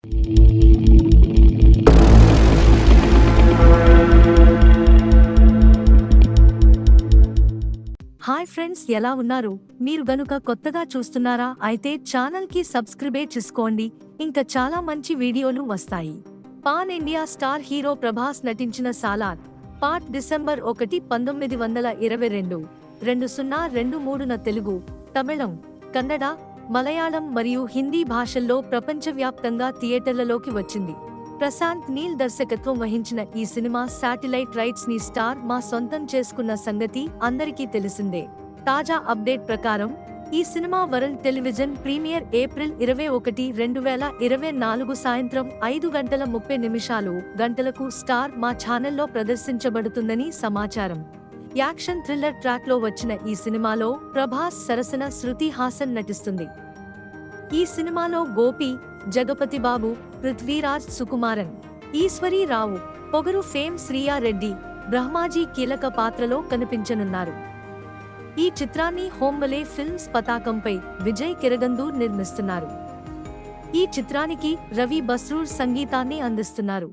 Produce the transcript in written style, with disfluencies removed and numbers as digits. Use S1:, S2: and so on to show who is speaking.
S1: Hi friends, ఎలా ఉన్నారు? మీరు గనుక కొత్తగా చూస్తున్నారా అయితే ఛానల్ కి సబ్స్క్రైబ్ చేసుకోండి. ఇంకా చాలా మంచి వీడియోలు వస్తాయి. Pan India star hero Prabhas నటించిన సాలార్ పార్ట్ డిసెంబర్ 1, 1922 2023న తెలుగు, తమిళం, కన్నడ, మలయాళం మరియు హిందీ భాషల్లో ప్రపంచవ్యాప్తంగా థియేటర్లలోకి వచ్చింది. ప్రశాంత్ నీల్ దర్శకత్వం వహించిన ఈ సినిమా శాటిలైట్ రైట్స్ ని స్టార్ మా సొంతం చేసుకున్న సంగతి అందరికీ తెలిసిందే. తాజా అప్డేట్ ప్రకారం ఈ cinema world television premier April 21, 2024 సాయంత్రం 5:30 గంటలకు స్టార్ మా ఛానల్లో ప్రదర్శించబడుతుందని సమాచారం. యాక్షన్ థ్రిల్లర్ ట్రాక్ లో వచ్చిన ఈ సినిమాలో ప్రభాస్ సరసన శృతి హాసన్ నటిస్తుంది. ఈ సినిమాలో గోపి, జగపతి బాబు, పృథ్వీరాజ్ సుకుమారన్, ఈశ్వరీ రావు, పొగరు ఫేమ్ శ్రియా రెడ్డి, బ్రహ్మాజీ కీలక పాత్రలో కనిపించనున్నారు. ఈ చిత్రాన్ని హోంబలే ఫిల్మ్స్ పతాకంపై విజయ్ కిరగందూర్ నిర్మిస్తున్నారు. ఈ చిత్రానికి రవి బస్రూర్ సంగీతాన్ని అందిస్తున్నారు.